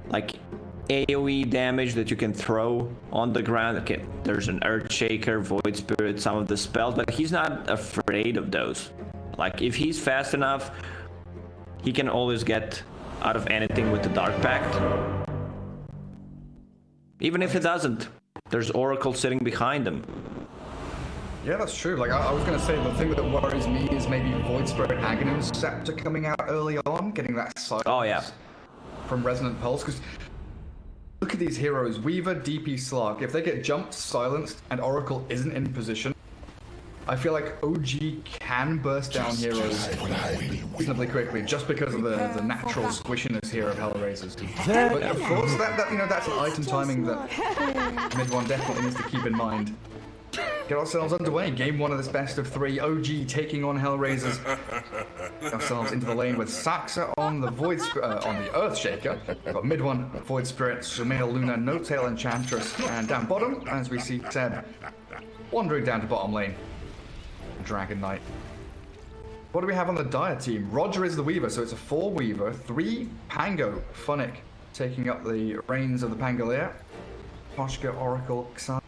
like AoE damage that you can throw on the ground. Okay, there's an Earthshaker, Void Spirit, some of the spells, but he's not afraid of those. Like, if he's fast enough, he can always get out of anything with the Dark Pact. Even if it doesn't, there's Oracle sitting behind him. Yeah, that's true. Like, I was going to say, the thing that worries me is maybe Void Spirit Aghanim's Scepter coming out early on, getting that silence from Resonant Pulse, because look at these heroes, Weaver, DP, Slark. If they get jumped, silenced, and Oracle isn't in position, I feel like OG can burst down heroes reasonably quickly, just because of the natural squishiness here of Hellraisers. But of course, that's an item timing that Mid One definitely needs to keep in mind. Get ourselves underway. Game 1 of this best of 3. OG taking on Hellraisers. Get ourselves into the lane with Saxa on the on the Earthshaker. We've got Mid One, Void Spirit, Sumail Luna, No Tail Enchantress, and down bottom, as we see Seb wandering down to bottom lane. Dragon Knight. What do we have on the Dire team? Roger is the Weaver, so it's a 4 Weaver, 3 Pango, Funnick taking up the reins of the Pangolier. Poshka, Oracle, Xan,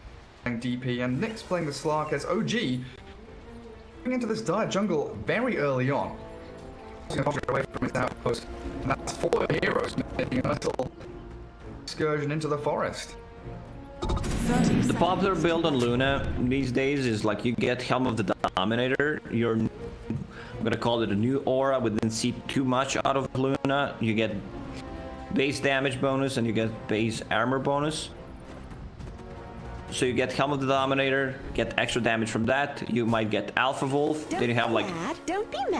DP, and Nyx playing the Slark as OG going into this Dire jungle very early on. He's going to away from his outpost, and that's 4 heroes making a nice little excursion into the forest. The popular build on Luna these days is like you get Helm of the Dominator, I'm gonna call it a new aura, but didn't see too much out of Luna. You get base damage bonus and you get base armor bonus. So you get Helm of the Dominator, get extra damage from that. You might get Alpha Wolf, then you have like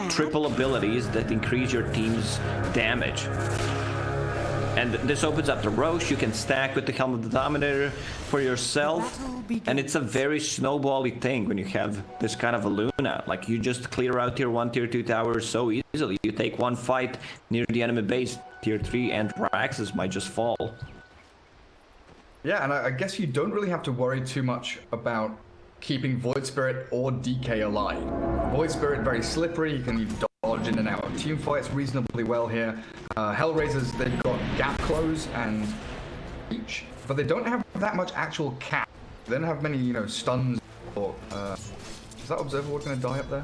triple abilities that increase your team's damage. And this opens up the Roche. You can stack with the Helm of the Dominator for yourself. And it's a very snowbally thing when you have this kind of a Luna. Like, you just clear out tier 1, tier 2 towers so easily. You take one fight near the enemy base, tier 3, and Raxus might just fall. Yeah, and I guess you don't really have to worry too much about keeping Void Spirit or DK alive. Void Spirit, very slippery. You can dodge in and out of team fights reasonably well here. Hellraisers, they've got gap close and reach, but they don't have that much actual cap. They don't have many, stuns or... is that Observer Ward going to die up there?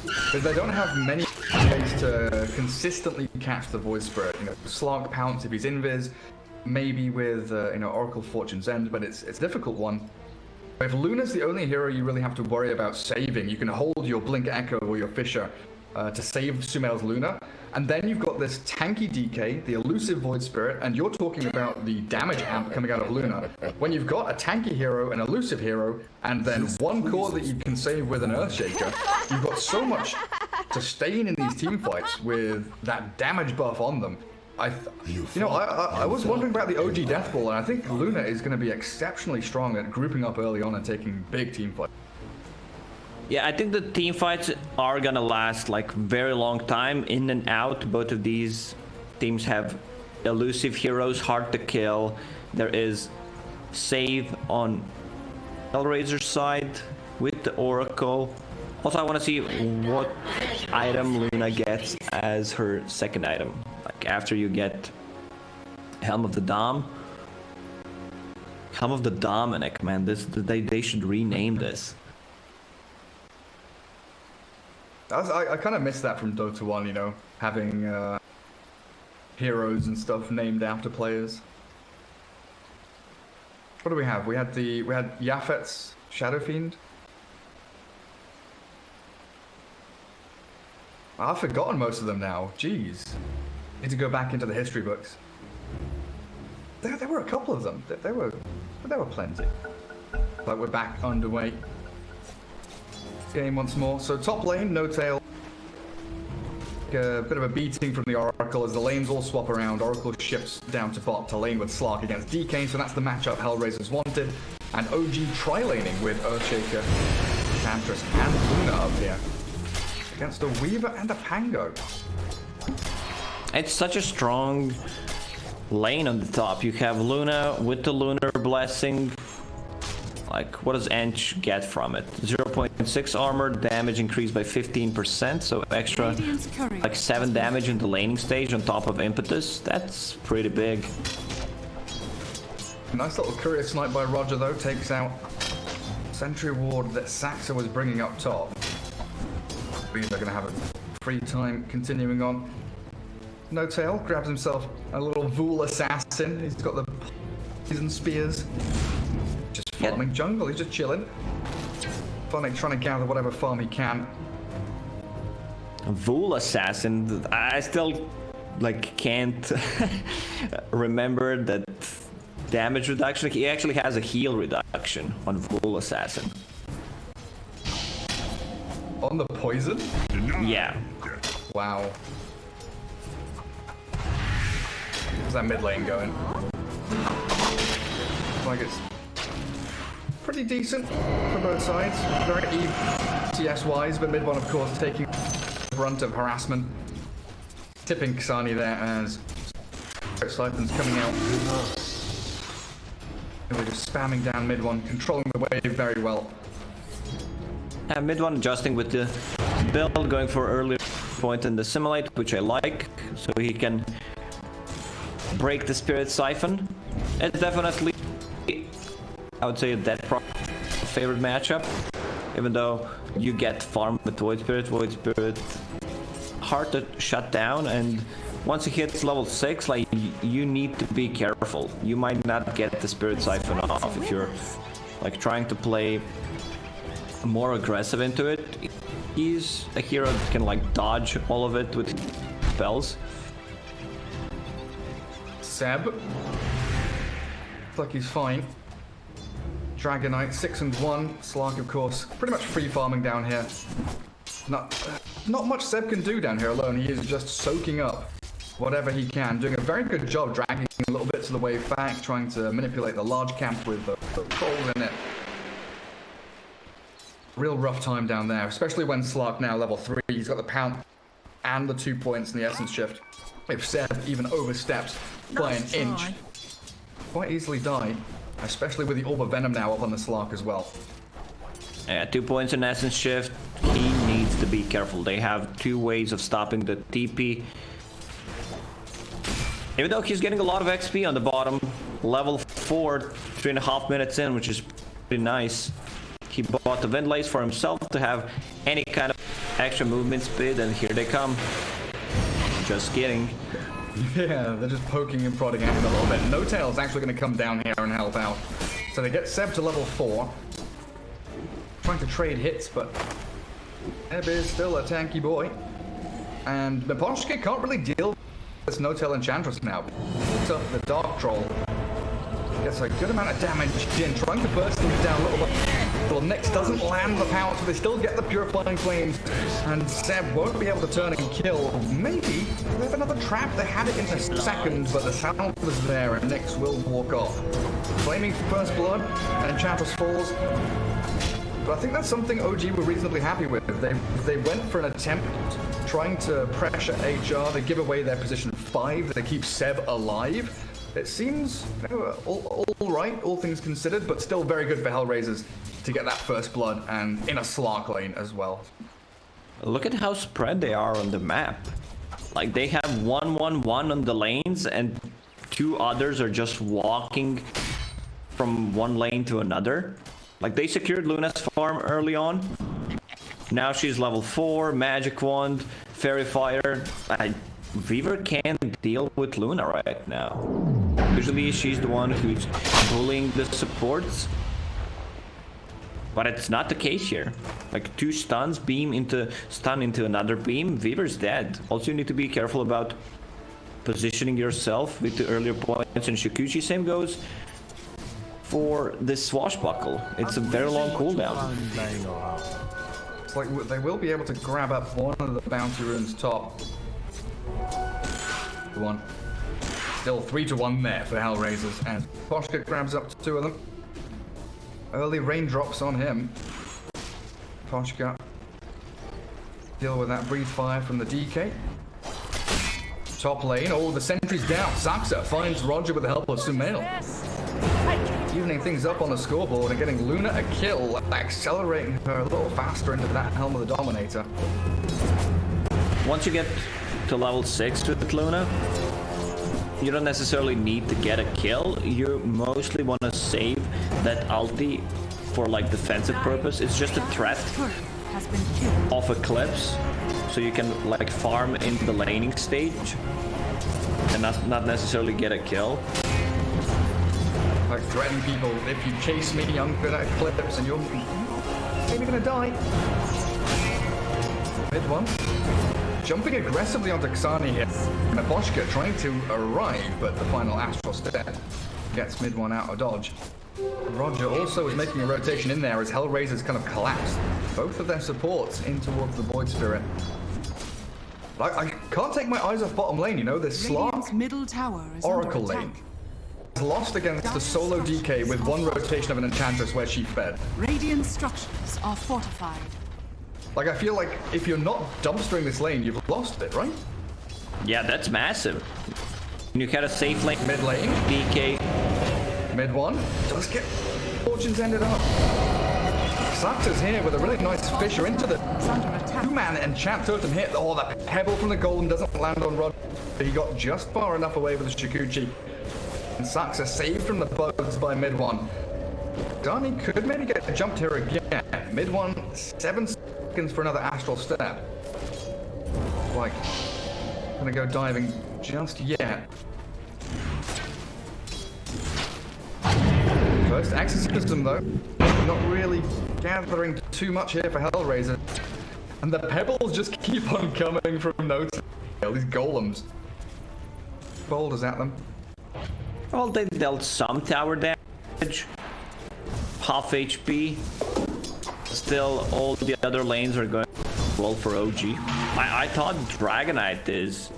Because they don't have many ways to consistently catch the Void Spirit. Slark Pounce if he's invis, maybe with, Oracle Fortune's End, but it's a difficult one. If Luna's the only hero you really have to worry about saving, you can hold your Blink Echo or your Fisher to save Sumail's Luna, and then you've got this tanky DK, the elusive Void Spirit, and you're talking about the damage amp coming out of Luna. When you've got a tanky hero, an elusive hero, and then one core that you can save with an Earthshaker, you've got so much to stain in these team fights with that damage buff on them. I was wondering about the OG Death Ball, and I think Luna is going to be exceptionally strong at grouping up early on and taking big team fights. Yeah, I think the team fights are gonna last like very long time, in and out. Both of these teams have elusive heroes, hard to kill. There is save on Hellraiser's side with the Oracle. Also, I want to see what item Luna gets as her second item. Like, after you get Helm of the Dom. Helm of the Dominic, man. They should rename this. I kind of missed that from Dota 1, having heroes and stuff named after players. What do we have? We had Yafet's Shadow Fiend. I've forgotten most of them now. Jeez. Need to go back into the history books. There were a couple of them. There were plenty. But we're back underway. Game once more. So top lane, No Tail. A bit of a beating from the Oracle as the lanes all swap around. Oracle shifts down to bot to lane with Slark against DK, so that's the matchup Hellraisers wanted. And OG tri-laning with Earthshaker, Enchantress, and Luna up here. Against a Weaver and a Pango. It's such a strong lane on the top. You have Luna with the Lunar Blessing. Like, what does Ench get from it? 0.6 armor, damage increased by 15%, so extra like 7 damage in the laning stage on top of impetus. That's pretty big. Nice little courier snipe by Roger though, takes out sentry ward that Saxa was bringing up top. They're gonna have a free time continuing on. No Tail grabs himself a little Vul assassin. He's got the poison spears. Just farming jungle, he's just chilling. Funny, trying to gather whatever farm he can. Vul assassin, I still like can't remember that damage reduction. He actually has a heal reduction on Vul assassin. On the poison? Yeah. Wow. How's that mid lane going? Like it's pretty decent for both sides. Very CS wise, but mid one of course taking the brunt of harassment. Tipping Kasani there as Siphon's coming out. And we're just spamming down mid one, controlling the wave very well. Mid one adjusting with the build, going for earlier point in the simulate, which I like, so he can break the Spirit Siphon. It's definitely, I would say, a dead pro favorite matchup, even though you get farm with Void Spirit hard to shut down, and once he hits level 6, like, you need to be careful. You might not get the Spirit Siphon off if you're like trying to play more aggressive into it. He's a hero that can like dodge all of it with spells. Seb. Looks like he's fine. Dragonite 6 and 1. Slark, of course, pretty much free farming down here. Not much Seb can do down here alone. He is just soaking up whatever he can, doing a very good job dragging a little bit to the wave back, trying to manipulate the large camp with the troll in it. Real rough time down there, especially when Slark now level 3. He's got the pound and the 2 points in the essence shift. If Seb even oversteps by an inch, quite easily die, especially with the Orb of Venom now up on the Slark as well. Yeah, 2 points in essence shift. He needs to be careful. They have 2 ways of stopping the TP. Even though he's getting a lot of XP on the bottom, level 4, 3.5 minutes in, which is pretty nice. He bought the Wind Lace for himself to have any kind of extra movement speed, and here they come. Just kidding. Yeah, they're just poking and prodding at him a little bit. No Tail's actually going to come down here and help out. So they get Seb to level 4. Trying to trade hits, but Seb is still a tanky boy. And Miposhka can't really deal with this No Tail Enchantress now. So the Dark Troll gets a good amount of damage in, trying to burst things down a little bit. Well, Nyx doesn't land the power, so they still get the Purifying Flames, and Seb won't be able to turn and kill. Maybe they have another trap. They had it in a second, but the sound was there, and Nyx will walk off. Flaming First Blood, and Enchantress falls. But I think that's something OG were reasonably happy with. They went for an attempt trying to pressure HR. They give away their position 5. They keep Seb alive. It seems all right, all things considered, but still very good for Hellraisers to get that first blood and in a Slark lane as well. Look at how spread they are on the map. Like, they have 1-1-1 on the lanes, and 2 others are just walking from one lane to another. Like, they secured Luna's farm early on. Now she's level 4, Magic Wand, Fairy Fire. Weaver can't deal with Luna right now. Usually she's the one who's bullying the supports, but it's not the case here. Like, 2 stuns, stun into another beam, Weaver's dead. Also, you need to be careful about positioning yourself with the earlier points in Shikuchi. Same goes for this Swashbuckle. It's a very long cooldown. It's like they will be able to grab up one of the bounty runes top. One. Still 3-1 there for Hellraisers, and Poshka grabs up to 2 of them. Early raindrops on him. Poshka deal with that breathe fire from the DK. Top lane, oh, the sentry's down. Saxa finds Roger with the help of Sumail. evening things up on the scoreboard and getting Luna a kill, accelerating her a little faster into that Helm of the Dominator. Once you get to level 6 with Luna, you don't necessarily need to get a kill. You mostly want to save that ulti for like defensive purpose. It's just a threat of Eclipse, so you can like farm in the laning stage and not necessarily get a kill. Like threatening people, if you chase me, I'm gonna Eclipse and you're maybe gonna die. Mid one. Jumping aggressively onto Xani here. Naboshka trying to arrive, but the final Astral Step gets mid one out of dodge. Roger also is making a rotation in there as Hellraiser's kind of collapsed both of their supports in towards the Void Spirit. I can't take my eyes off bottom lane, you know, this Slark middle tower is Oracle lane. Lost against the solo DK with one rotation of an Enchantress where she fed. Radiant structures are fortified. Like, I feel like if you're not dumpstering this lane, you've lost it, right? Yeah, that's massive. You had a safe lane. Mid lane. DK. Mid one. Does get fortunes ended up. Saxa's here with a really nice fisher into the two-man enchant totem hit. Oh, that pebble from the golem doesn't land on Rod. He got just far enough away with the Shikuchi. And Saxa saved from the bugs by mid one. Dani could maybe get jumped here again. Mid one, 7 seconds for another Astral Step. Like, gonna go diving just yet. First exorcism though, not really gathering too much here for Hellraiser. And the pebbles just keep on coming from no tail, these golems. Boulders at them. Well, they dealt some tower damage. Half HP. Still, all the other lanes are going well for OG. I thought Dragonite is,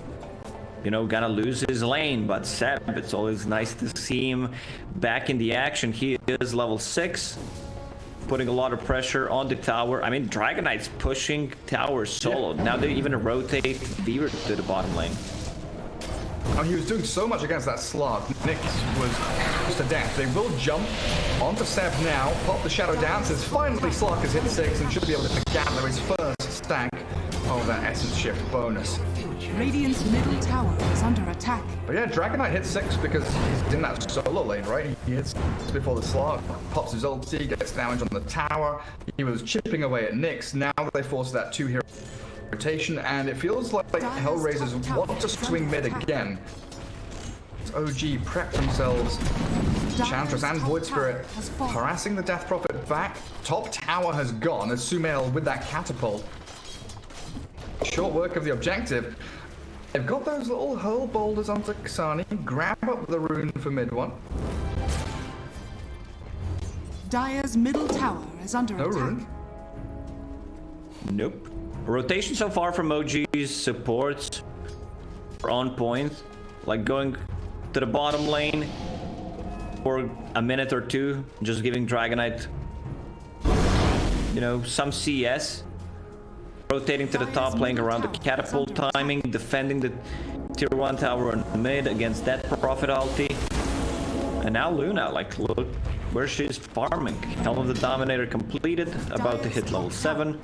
you know, gonna lose his lane, but Seb, it's always nice to see him back in the action. He is level 6, putting a lot of pressure on the tower. I mean, Dragonite's pushing tower solo. Yeah. Now they even rotate Beaver to the bottom lane. Oh, he was doing so much against that Slug. Nick was just to death. They will jump onto Seb now, pop the Shadow Dances. Finally, Slug has hit 6 and should be able to gather his first stack of that Essence Shift bonus. Radiant's middle tower is under attack. But yeah, Dragonite hits 6 because he's in that solo lane, right? He hits before the Slug, pops his ulti, gets damage on the tower. He was chipping away at Nyx. Now they force that 2-hero rotation, and it feels like Hellraisers want to swing mid again. OG prep themselves. Enchantress and Void Spirit harassing the Death Prophet back. Top tower has gone as Sumail with that catapult. Short work of the objective. They've got those little hurl boulders onto Xani. Grab up the rune for mid one. Dire's middle tower is under attack. Rune. Nope. Rotation so far from OG's supports are on point. Like going to the bottom lane for a minute or two, just giving Dragonite, you know, some CS. Rotating to the top lane around the catapult timing, defending the tier 1 tower in mid against that Prophet ulti. And now Luna, like, look where she's farming. Helm of the Dominator completed, about to hit level 7.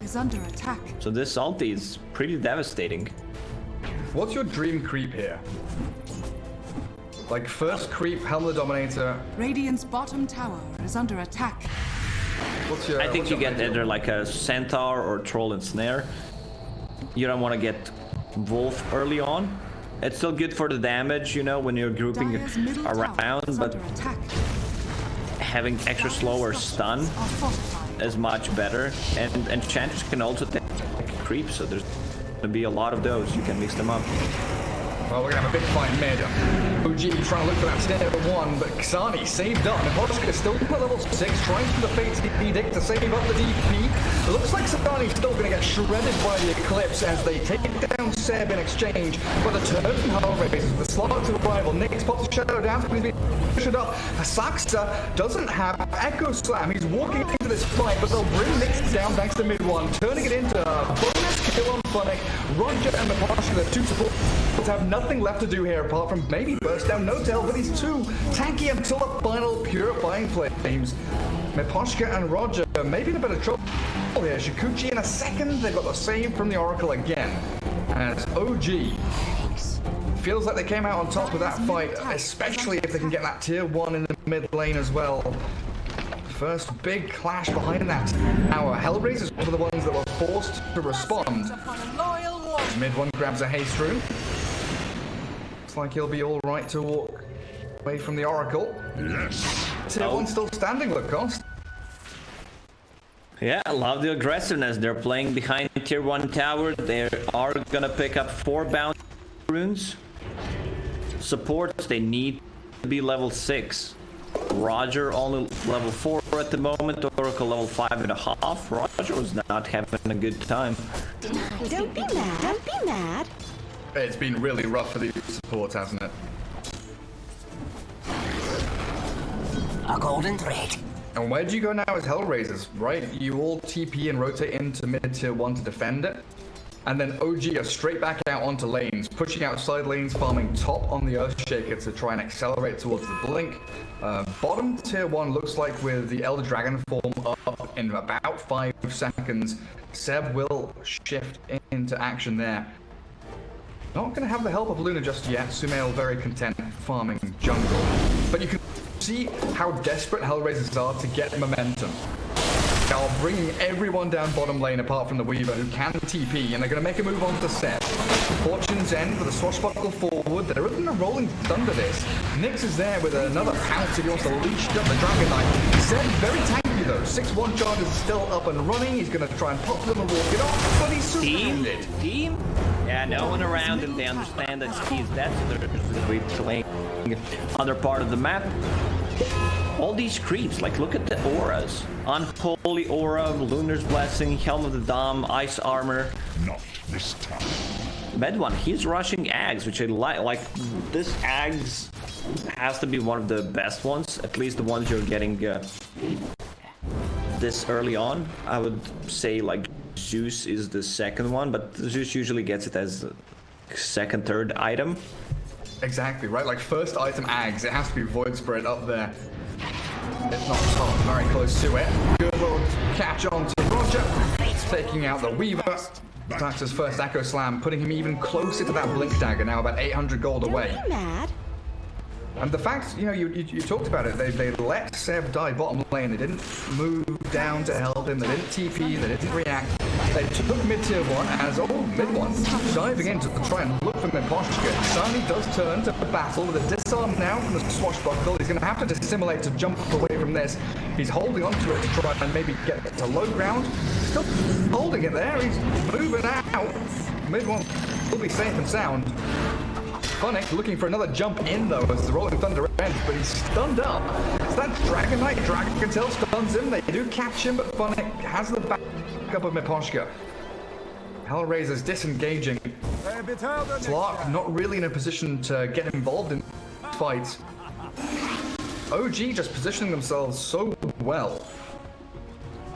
So this ulti is pretty devastating. What's your dream creep here? Like, first creep, Helm of the Dominator. Radiant's bottom tower is under attack. I think you get either like a Centaur or Troll and Snare. You don't want to get Wolf early on. It's still good for the damage, you know, when you're grouping around, but having extra slow or stun is much better. And Enchantress can also take creep, so there's going to be a lot of those. You can mix them up. Well, we're gonna have a big fight mid. OG trying to look for that stair 1, but Xani saved up. Naboshka is still at level 6, trying for the Fate's Edict to save up the DP. It looks like Xani's still gonna get shredded by the Eclipse as they take down Seb in exchange. But the turn from Hellraisers, the slot to arrival. Nyx pops the Shadow down, he's being pushed up. Saxa doesn't have Echo Slam. He's walking into this fight, but they'll bring Nyx down thanks to mid 1, turning it into a bonus tier 1 Funnick. Roger and Natasha, the two supports, have nothing left to do here apart from maybe burst down No-Tail, but he's too tanky until the final purifying flames. Miposhka and Roger maybe in a bit of trouble here. Shikuchi in a second. They've got the save from the Oracle again. As OG feels like they came out on top of that fight, especially if they can get that tier 1 in the mid lane as well. First big clash behind that tower. Hellraisers were the ones that were forced to respond. Mid one grabs a haste rune. Looks like he'll be all right to walk away from the Oracle. Yes. Tier 1 still standing, Lacoste. Yeah, I love the aggressiveness. They're playing behind tier 1 tower. They are gonna pick up 4 bounty runes. Supports, they need to be level 6. Roger only level 4 at the moment. Oracle level 5.5. Roger was not having a good time. Don't be mad. Don't be mad. It's been really rough for these supports, hasn't it? A golden thread. And where do you go now as Hellraisers, right? You all TP and rotate into mid tier 1 to defend it. And then OG are straight back out onto lanes, pushing out side lanes, farming top on the Earthshaker to try and accelerate towards the Blink. Bottom tier 1 looks like with the Elder Dragon form up in about 5 seconds, Seb will shift into action there. Not going to have the help of Luna just yet. Sumail very content farming jungle. But you can see how desperate Hellraisers are to get momentum. They are bringing everyone down bottom lane apart from the Weaver, who can TP, and they're going to make a move on to Seb. Fortune's End with a swashbuckle forward. There isn't a rolling thunder this. Nyx is there with another pounce if he wants to leash up the Dragon Knight. Seb very tanky though. 6-1 charge is still up and running. He's going to try and pop them and walk it off, but he's surrounded. Team? Yeah, no one around him. They understand that he's dead, so they're just playing other part of the map. All these creeps, like look at the auras. Unholy aura, Lunar's Blessing, Helm of the Dom, Ice Armor. Not this time. Med one, he's rushing Ags, which I like. This Ags has to be one of the best ones, at least the ones you're getting this early on. I would say like Zeus is the second one, but Zeus usually gets it as a second, third item. Exactly, right? Like first item Ags, it has to be Void Spirit up there. It's not top, very close to it. Good little catch on to Roger, taking out the Weaver. That's his first Echo Slam, putting him even closer to that Blink Dagger, now about 800 gold away. Don't be mad. And the fact, you know, you talked about it, they let Seb die bottom lane, they didn't move down to help him, they didn't TP, they didn't react. They took mid-tier 1 as, mid 1, diving in to try and look for Miposhka. Sani does turn to battle with a disarm now from the swashbuckle. He's going to have to dissimulate to jump away from this. He's holding onto it to try and maybe get to low ground. Still holding it there, he's moving out. Mid 1 will be safe and sound. Funnick looking for another jump in though as the Rolling Thunder ends, but he's stunned up. It's that Dragon Knight, Dragon Tail stuns him. They do catch him, but Funnick has the backup of Miposhka. Hellraiser's disengaging. Slark not really in a position to get involved in fights. OG just positioning themselves so well.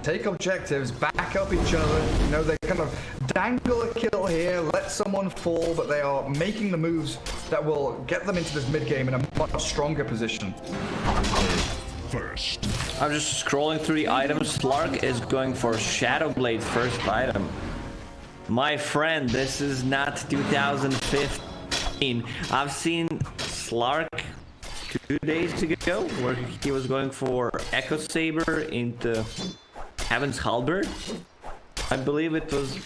Take objectives, back up each other. You know, they kind of dangle a kill here, let someone fall, but they are making the moves that will get them into this mid-game in a much stronger position. First. I'm just scrolling through the items. Slark is going for Shadowblade's first item. My friend, this is not 2015. I've seen Slark 2 days ago where he was going for Echo Saber into Heaven's Halberd. I believe it was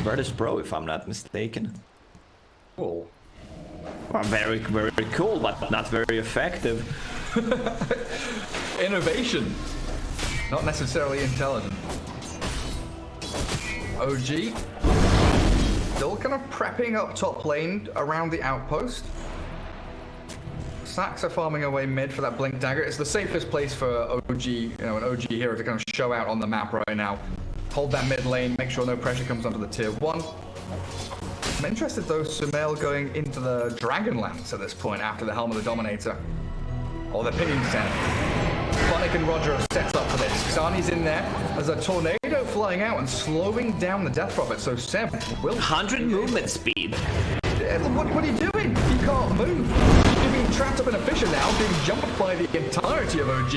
Virtus Pro, if I'm not mistaken. Cool. Well, very, very cool, but not very effective. Innovation, not necessarily intelligent. OG still kind of prepping up top lane around the outpost. Sax are farming away mid for that Blink Dagger. It's the safest place for OG, you know, an OG hero to kind of show out on the map right now. Hold that mid lane, make sure no pressure comes onto the tier 1. I'm interested though, Sumail going into the Dragonlance at this point after the Helm of the Dominator. Or the Pinging Center. Funnick and Roger have set up for this. Xani's in there. There's a tornado flying out and slowing down the Death Prophet. So Seb will... 100 movement speed. What are you doing? You can't move. You're being trapped up in a fissure now, being jumped by the entirety of OG.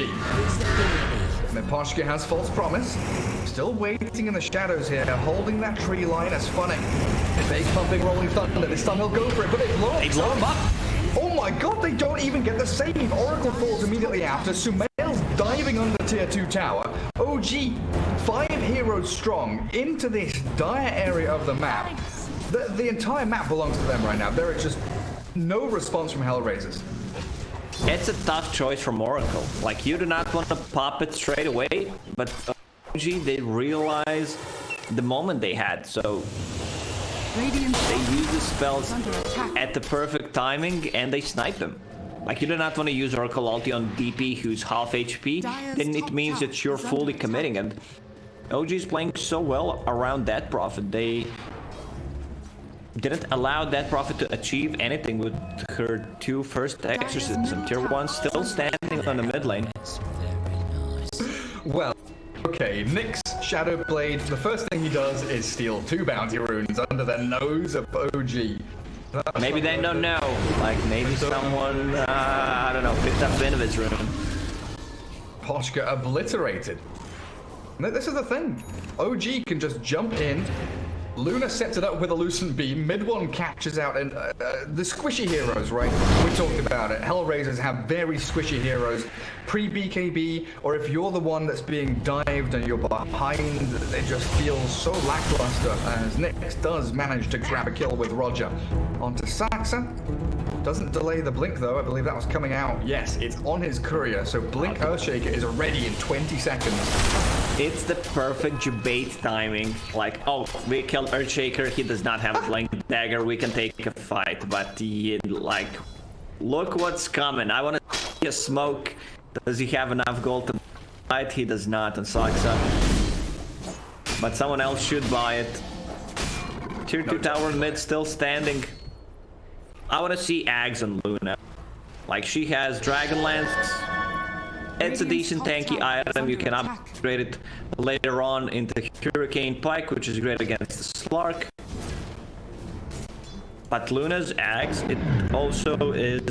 And then Poshka has false promise. Still waiting in the shadows here, holding that tree line as Funnick. Fake pumping Rolling Thunder. This time he'll go for it, but they blow him up. Oh my god, they don't even get the save. Oracle falls immediately after. Sumail's diving under tier 2 tower. OG, 5 heroes strong, into this dire area of the map. The entire map belongs to them right now. There is just no response from Hellraisers. It's a tough choice from Oracle. Like, you do not want to pop it straight away, but OG, they realize the moment they had, so they use the spells at the perfect timing and they snipe them. Like, you do not want to use Oracle ulti on DP who's half HP, then it means that you're fully committing, and OG is playing so well around Death Prophet. They didn't allow Death Prophet to achieve anything with her 2 first exorcisms, and tier 1 still standing on the mid lane. Well, okay, Nyx Shadowblade, the first thing he does is steal 2 bounty runes under the nose of OG. Maybe they don't know. Like, maybe someone, I don't know, picked up Vinovid's rune. Poshka obliterated. This is the thing. OG can just jump in. Luna sets it up with a Lucent Beam. Mid one catches out, and the squishy heroes, right? We talked about it. Hellraisers have very squishy heroes. Pre-BKB, or if you're the one that's being dived and you're behind, it just feels so lackluster, as Nyx does manage to grab a kill with Roger. Onto Saxa. Doesn't delay the blink though. I believe that was coming out. Yes, it's on his courier, so Blink Earthshaker is ready in 20 seconds. It's the perfect debate timing. Like, oh, we killed Earthshaker, he does not have a Blink Dagger, we can take a fight. But like, look what's coming. I want to see a smoke. Does he have enough gold to buy it? He does not on Saxa. But someone else should buy it. Tier 2 tower mid still standing. I want to see Ags on Luna. Like, she has Dragonlance. It's a decent tanky item. You can upgrade it later on into Hurricane Pike, which is great against the Slark. But Luna's Ags, it also is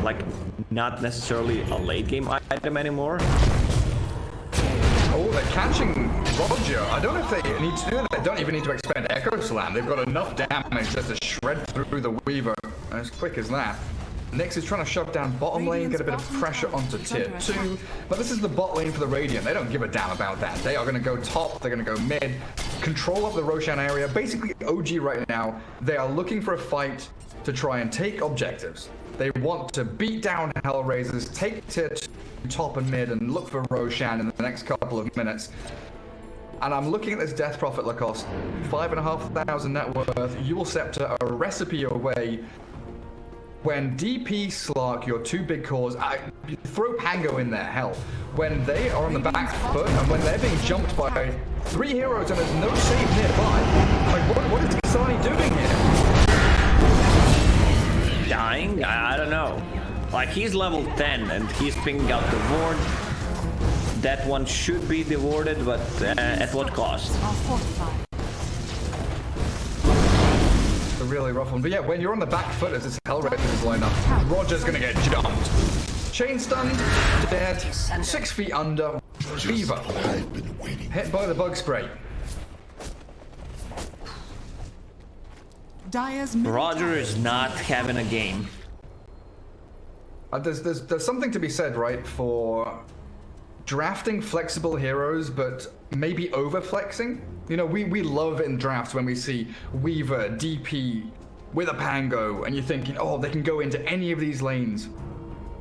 like not necessarily a late game item anymore. Oh, they're catching Roger. I don't know if they need to do that. They don't even need to expend Echo Slam. They've got enough damage just to shred through the Weaver as quick as that. Nyx is trying to shove down bottom lane, get a bit of pressure onto tier 2, but this is the bot lane for the Radiant. They don't give a damn about that. They are going to go top, they're going to go mid, control up the Roshan area. Basically, OG right now, they are looking for a fight to try and take objectives. They want to beat down Hellraisers, take tier 2 top and mid, and look for Roshan in the next couple of minutes. And I'm looking at this Death Prophet Lacoste, 5,500 net worth, Eul Scepter, a recipe away. When DP Slark, your 2 big cores, throw Pango in there, hell. When they are on the back foot, and when they're being jumped by 3 heroes and there's no save nearby, like, what is CSI doing here? Dying? I don't know. Like, he's level 10 and he's picking out the ward. That one should be rewarded, but at what cost? A really rough one. But yeah, when you're on the back foot as this Hellraisers line up, Roger's gonna get jumped. Chain stunned, dead, 6 feet under, Beaver. Hit by the bug spray. Roger is not having a game. There's something to be said, right, for drafting flexible heroes, but maybe over-flexing. You know, we love in drafts when we see Weaver, DP, with a Pango, and you're thinking, oh, they can go into any of these lanes.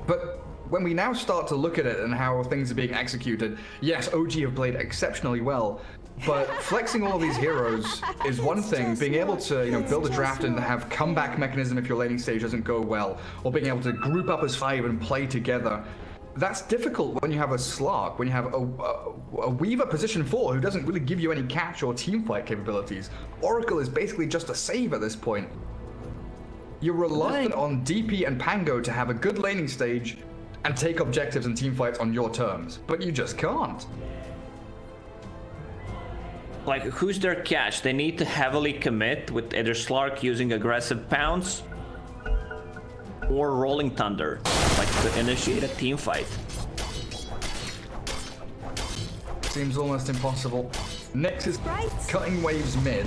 But when we now start to look at it and how things are being executed, yes, OG have played exceptionally well, but flexing all of these heroes is one thing. Being able to, you know, build a draft and have comeback mechanism if your laning stage doesn't go well, or being able to group up as 5 and play together, that's difficult when you have a Slark, when you have a Weaver position 4 who doesn't really give you any catch or teamfight capabilities. Oracle is basically just a save at this point. You're reliant on DP and Pango to have a good laning stage and take objectives and team fights on your terms, but you just can't. Like, who's their catch? They need to heavily commit with either Slark using aggressive pounce or Rolling Thunder, like to initiate a team fight. Seems almost impossible. Nyx is cutting waves mid.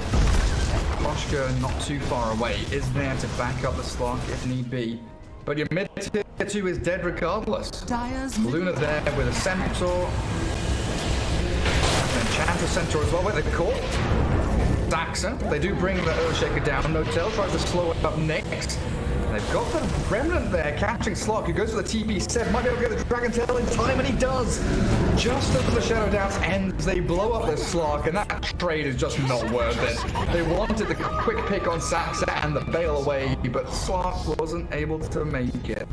Koshka not too far away is there to back up the Slark if need be. But your mid tier 2 is dead regardless. Luna there with a Centaur. And Enchanter Centaur as well with the Court. Daxa. They do bring the Earthshaker down. No Tail tries to slow it up next. They've got the Remnant there catching Slark, who goes for the TP set. Might be able to get the Dragon Tail in time, and he does. Just as the Shadow Dance ends, they blow up the Slark, and that trade is just not worth it. They wanted the quick pick on Saxa and the bail away, but Slark wasn't able to make it.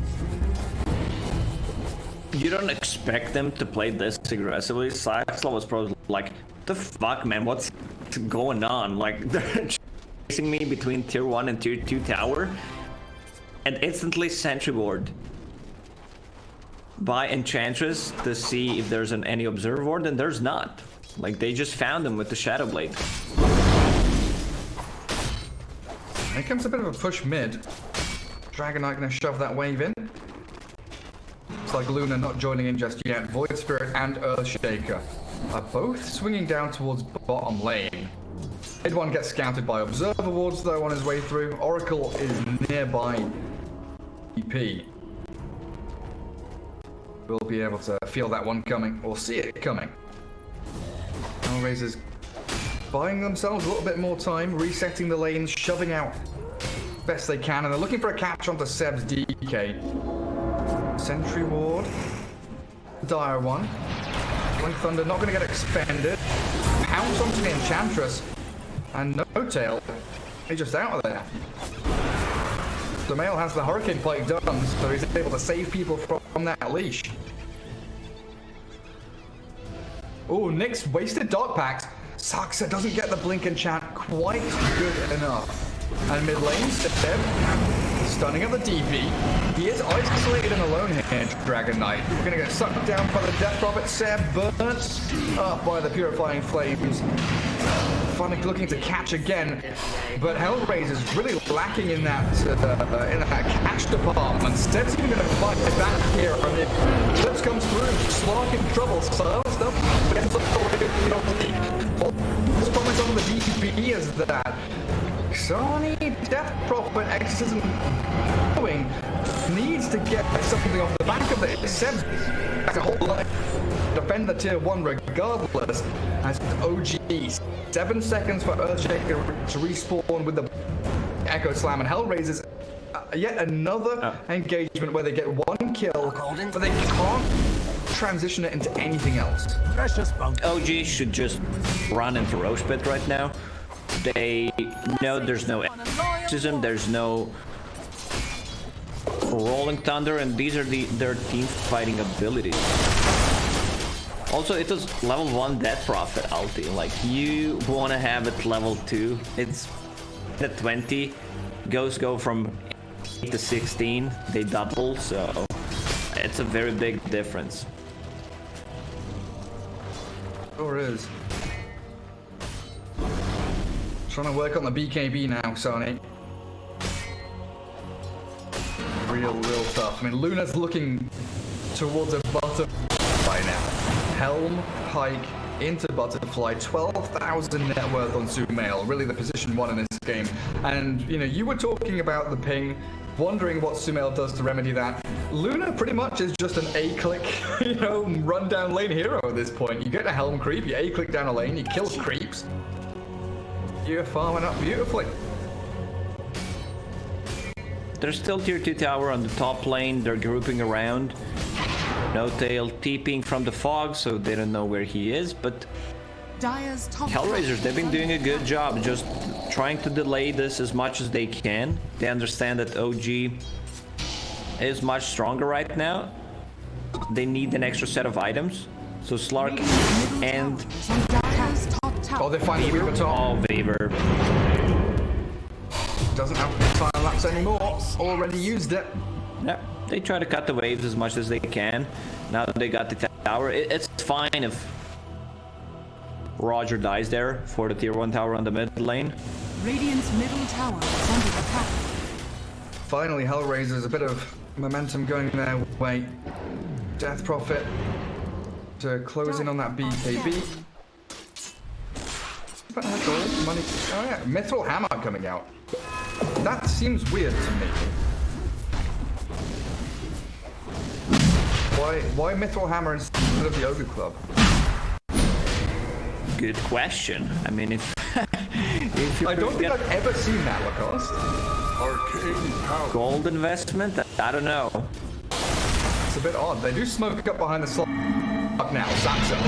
You don't expect them to play this aggressively. Saxa was probably like, the fuck, man, what's going on? Like, they're chasing me between tier 1 and tier 2 tower, and instantly sentry ward by Enchantress to see if there's any observer ward, and there's not. Like, they just found him with the Shadow Blade. Here comes a bit of a push mid. Dragon Knight gonna shove that wave in. Looks like Luna not joining in just yet. Void Spirit and Earthshaker are both swinging down towards bottom lane. Mid one gets scouted by observer wards though on his way through. Oracle is nearby. EP. We'll be able to feel that one coming, or see it coming. Hellraisers buying themselves a little bit more time, resetting the lanes, shoving out best they can, and they're looking for a catch onto Seb's DK. Sentry ward. Dire one. Blink Thunder not going to get expended. Pounce onto the Enchantress. And No Tail. He's just out of there. The male has the Hurricane Plate done, so he's able to save people from that leash. Oh, Nyx wasted Dark Packs. Saxa doesn't get the Blink Enchant quite good enough. And mid lane, Seb, stunning at the DP. He is isolated and alone here, Dragon Knight. We're going to get sucked down by the Death Prophet. Seb burnt up by the Purifying Flames. Finally looking to catch again, but Hellraiser's really lacking in that catch department. Seb's even going to fight back here, and if Clips comes through, Slark in trouble. So stuff. This promise on the DP is that Sony Death Prophet Exorcism going needs to get something off the back of it. Seb's a whole lot. Defend the tier 1 regardless. As OG, 7 seconds for Earthshaker to respawn with the Echo Slam, and Hellraiser's yet another engagement where they get 1 kill, but they can't transition it into anything else. OG should just run into Roche Pit right now. They know there's no exorcism, there's no Rolling Thunder, and these are their team fighting abilities. Also, it was level 1 Death Prophet ulti. Like, you want to have it level 2. It's at 20. Ghosts go from 8 to 16. They double, so it's a very big difference. Sure is. Trying to work on the BKB now, Sony. Real tough. I mean, Luna's looking towards a bottom by now. Helm, Pike, into Butterfly, 12,000 net worth on Sumail, really the position 1 in this game. And, you know, you were talking about the ping, wondering what Sumail does to remedy that. Luna pretty much is just an A-click, you know, run down lane hero at this point. You get a Helm creep, you A-click down a lane, you kill creeps. You're farming up beautifully. There's still tier 2 tower on the top lane, they're grouping around. No Tail TPing from the fog, so they don't know where he is, but Hellraisers, they've been doing a good job just trying to delay this as much as they can. They understand that OG is much stronger right now. They need an extra set of items. So Slark and... Oh, they finally Weaver top. Oh, Weaver. Doesn't have time lapse anymore. Already used it. Yep. They try to cut the waves as much as they can. Now that they got the tower, it's fine if Roger dies there for the tier 1 tower on the mid lane. Radiant's middle tower is under attack. Finally, Hellraiser's a bit of momentum going their way. Death Prophet to close in on that BKB. Money. Oh yeah, Mithril Hammer coming out. That seems weird to me. Why Mithril Hammer instead of the Ogre Club? Good question. I mean, if I don't think I've ever seen that, Lacoste. Arcane power. Gold investment? I don't know. It's a bit odd. They do smoke up behind the slot now. Saxon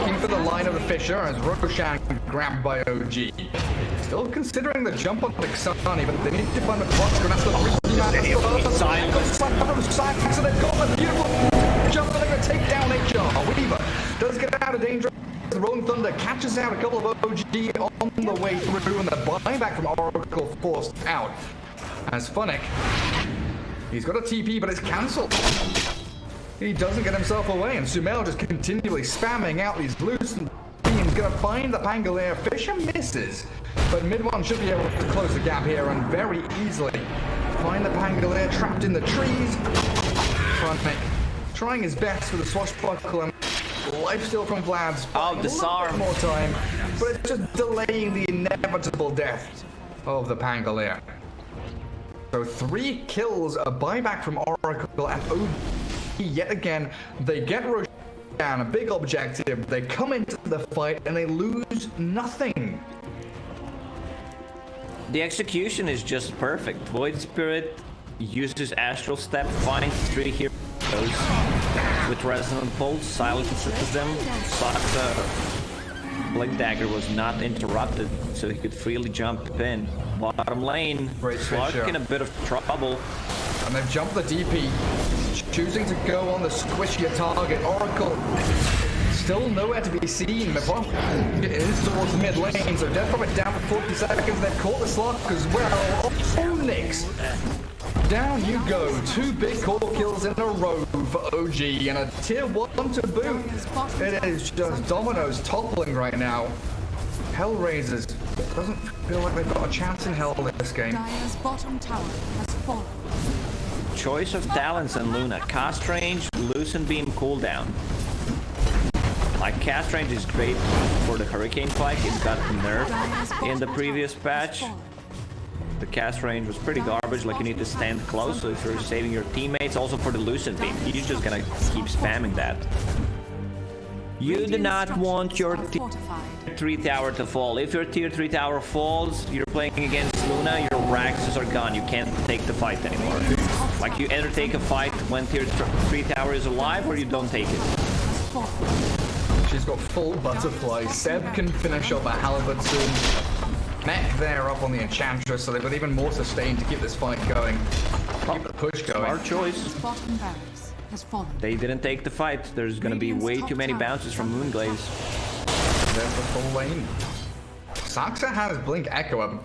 looking for the line of the Fisher as Roshan grabbed by OG. Still considering the jump on Dixani, but they need to find the clock. That's the Saxon. They've got the beautiful jump. They're going to take down HR. Weaver does get out of danger. The Rolling Thunder catches out a couple of OG on the way through, and the buyback from Oracle forced out. As Funnick, he's got a TP, but it's cancelled. He doesn't get himself away, and Sumail just continually spamming out these blues. He's gonna find the Pangolier. Fisher misses, but mid one should be able to close the gap here and very easily find the Pangolier trapped in the trees. Funnick trying his best with the swashbuckle and life steal from Vlad's. Oh, disarm. More time, but it's just delaying the inevitable death of the Pangolier. So 3 kills, a buyback from Oracle, and OG yet again. They get Roshan, a big objective. They come into the fight and they lose nothing. The execution is just perfect. Void Spirit uses Astral Step, finds 3 heroes with Resonant Pulse, silences them. Saksa Blink Dagger was not interrupted, so he could freely jump in. Bottom lane, Slug in a bit of trouble. And they've jumped the DP, choosing to go on the squishier target. Oracle still nowhere to be seen. It is towards mid lane, so Death Prophet down for 40 seconds. They've caught the slot as well. Oh, Nix! Down you go. 2 big core kills in a row for OG and a tier 1 to boot. It is just dominoes toppling right now. Hellraisers doesn't feel like they've got a chance in hell this game. Dire's bottom tower has fallen. Choice of talents in Luna. Cast range, loosen beam, cooldown. Like, cast range is great for the Hurricane Spike. It got nerfed in the previous patch. The cast range was pretty garbage, like you need to stand close, so if you're saving your teammates, also for the loosen beam, you're just gonna keep spamming that. You do not want your tier 3 tower to fall. If your tier 3 tower falls, you're playing against Luna, your Raxes are gone, you can't take the fight anymore. Like, you either take a fight when tier 3 tower is alive, or you don't take it. She's got full butterfly. Seb can finish up a halberd soon. Mech there up on the Enchantress, so they've got even more sustain to keep this fight going. Keep the push going. Smart choice. Bottom barracks has fallen. They didn't take the fight. There's gonna be way too many bounces from Moonglaze. There's the full lane. Saksa has Blink Echo up,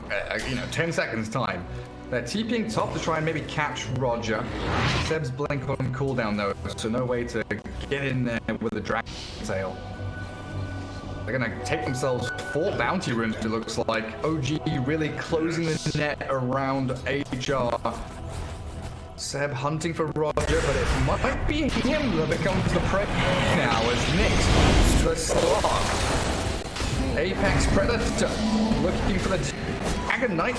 10 seconds time. They're TPing top to try and maybe catch Roger. Seb's Blink on cooldown though, so no way to get in there with a Dragon Tail. They're gonna take themselves 4 bounty runes, it looks like. OG really closing the net around HR. Seb hunting for Roger, but it might be him that becomes the prey now as Nyx, the Slog. Apex Predator looking for the Dragon Knight,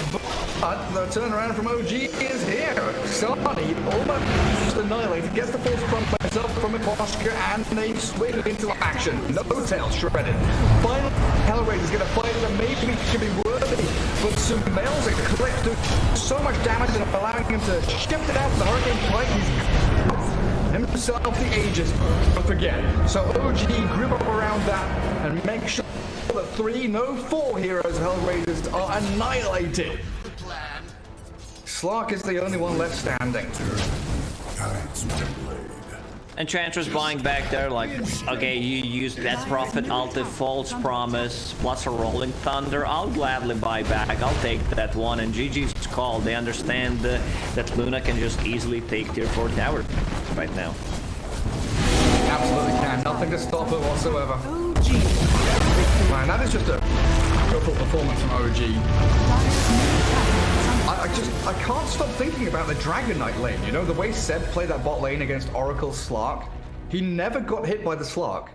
but the turnaround from OG is here. Sani almost annihilated, gets the force from myself from Imposter, and they swing into action. No tail shredded. Finally, Hellraiser's gonna fight it, and maybe should be worthy, but Sumail's eclipse doing so much damage and allowing him to shift it out to the Hurricane Fight. He's himself the Aegis, don't forget. So OG group up around that and make sure that 3, no 4 heroes of Hellraisers are annihilated. Slark is the only one left standing. Enchantress buying back there, like, okay, you used that Prophet Altif, False Promise, plus a Rolling Thunder. I'll gladly buy back. I'll take that one. And GG's call. They understand that Luna can just easily take tier 4 tower right now. Absolutely can. Nothing to stop her whatsoever. OG. Man, that is just a beautiful performance from OG. I can't stop thinking about the Dragon Knight lane, you know? The way Seb played that bot lane against Oracle Slark, he never got hit by the Slark.